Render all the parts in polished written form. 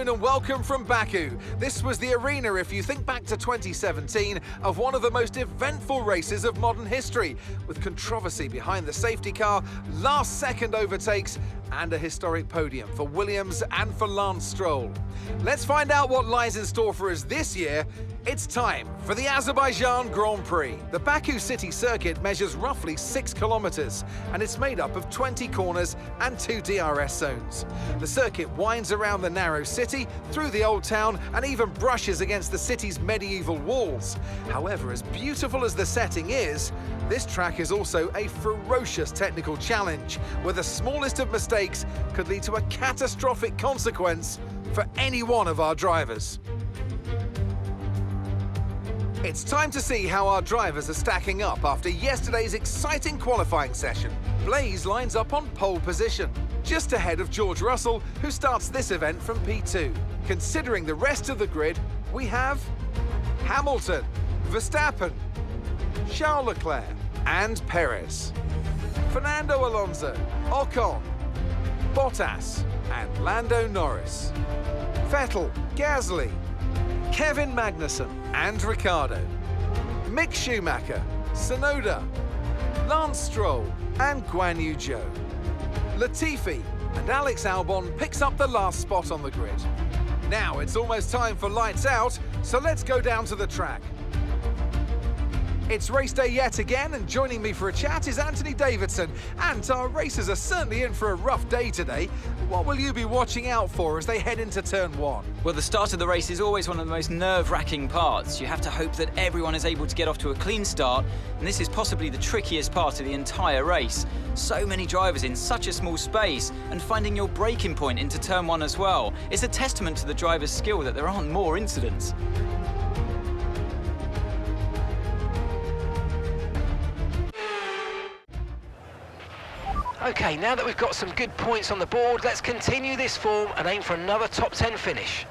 afternoon and welcome from Baku. This was the arena, if you think back to 2017, of one of the most eventful races of modern history, with controversy behind the safety car, last-second overtakes, and a historic podium for Williams and for Lance Stroll. Let's find out what lies in store for us this year. It's time for the Azerbaijan Grand Prix. The Baku city circuit measures roughly 6 kilometers, and it's made up of 20 corners and 2 DRS zones. The circuit winds around the narrow city, through the old town, and even brushes against the city's medieval walls. However, as beautiful as the setting is, this track is also a ferocious technical challenge, where the smallest of mistakes could lead to a catastrophic consequence for any one of our drivers. It's time to see how our drivers are stacking up after yesterday's exciting qualifying session. Blaze lines up on pole position, just ahead of George Russell, who starts this event from P2. Considering the rest of the grid, we have Hamilton, Verstappen, Charles Leclerc, and Perez, Fernando Alonso, Ocon, Bottas, and Lando Norris, Vettel, Gasly, Kevin Magnussen and Ricciardo, Mick Schumacher, Tsunoda, Lance Stroll and Guan Yu Zhou. Latifi and Alex Albon picks up the last spot on the grid. Now it's almost time for lights out, so let's go down to the track. It's race day yet again, and joining me for a chat is Anthony Davidson. And our racers are certainly in for a rough day today. What will you be watching out for as they head into turn 1? Well, the start of the race is always one of the most nerve-wracking parts. You have to hope that everyone is able to get off to a clean start, and this is possibly the trickiest part of the entire race. So many drivers in such a small space, and finding your braking point into turn 1 as well. It's a testament to the driver's skill that there aren't more incidents. Okay, now that we've got some good points on the board, let's continue this form and aim for another top 10 finish.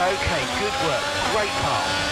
Okay, good work. Great pass.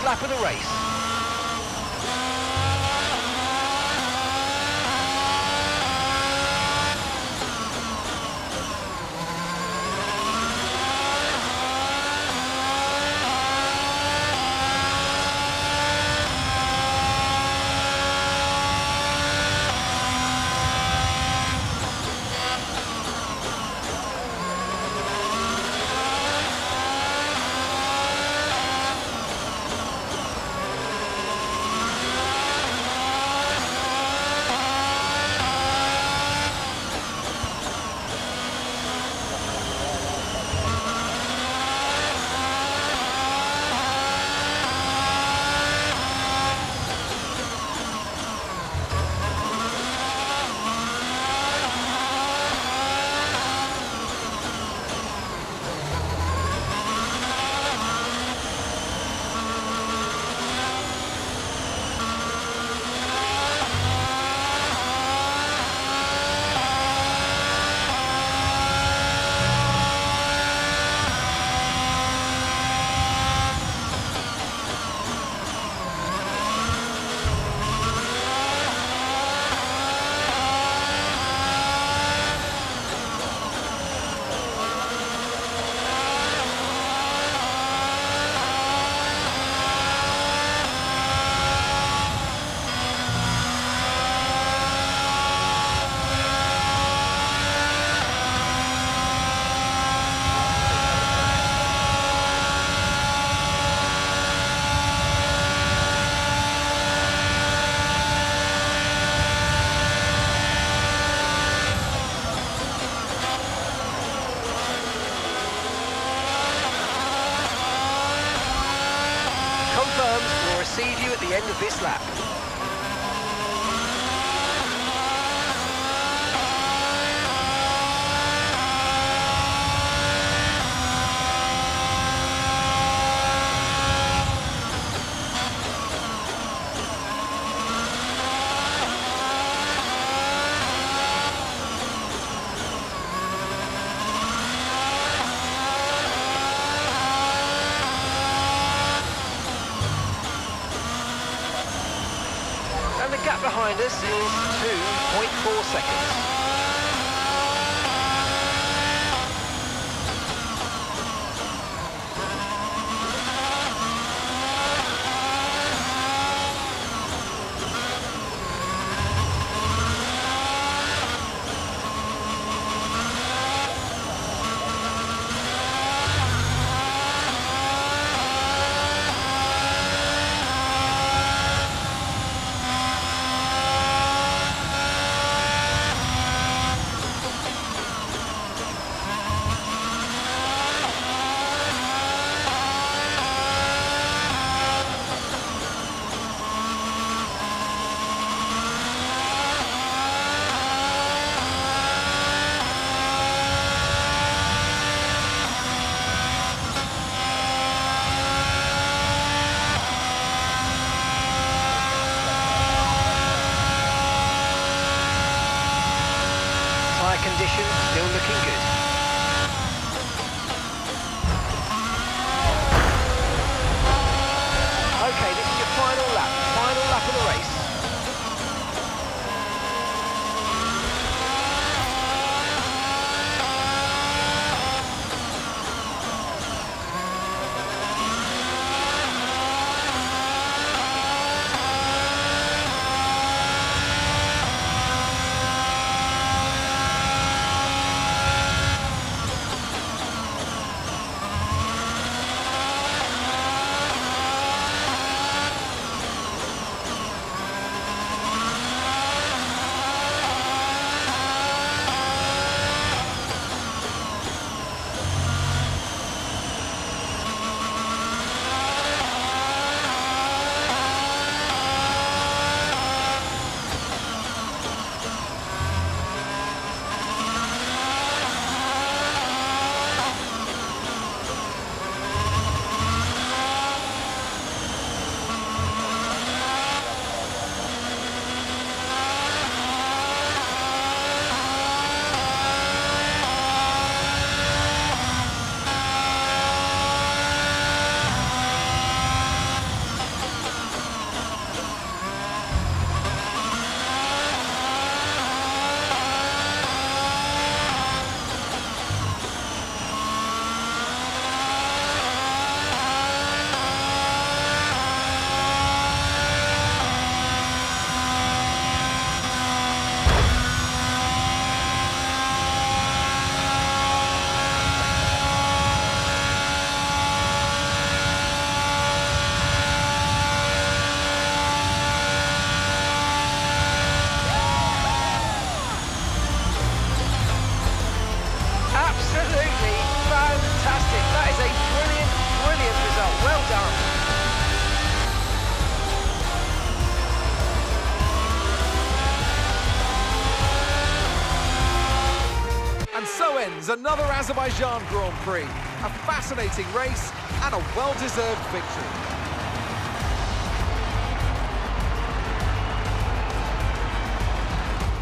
lap of the race. Will receive you at the end of this lap. And the gap behind us is 2.4 seconds. Condition still looking good. Okay, this is your final lap of the race. is another Azerbaijan Grand Prix. A fascinating race and a well-deserved victory.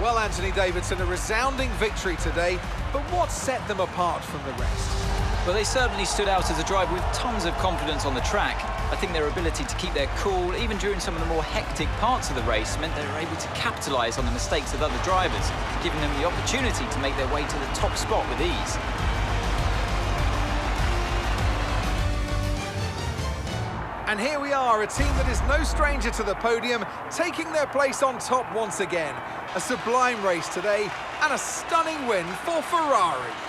Well, Anthony Davidson, a resounding victory today, but what set them apart from the rest? Well, they certainly stood out as a driver with tons of confidence on the track. I think their ability to keep their cool, even during some of the more hectic parts of the race, meant they were able to capitalise on the mistakes of other drivers, giving them the opportunity to make their way to the top spot with ease. And here we are, a team that is no stranger to the podium, taking their place on top once again. A sublime race today, and a stunning win for Ferrari.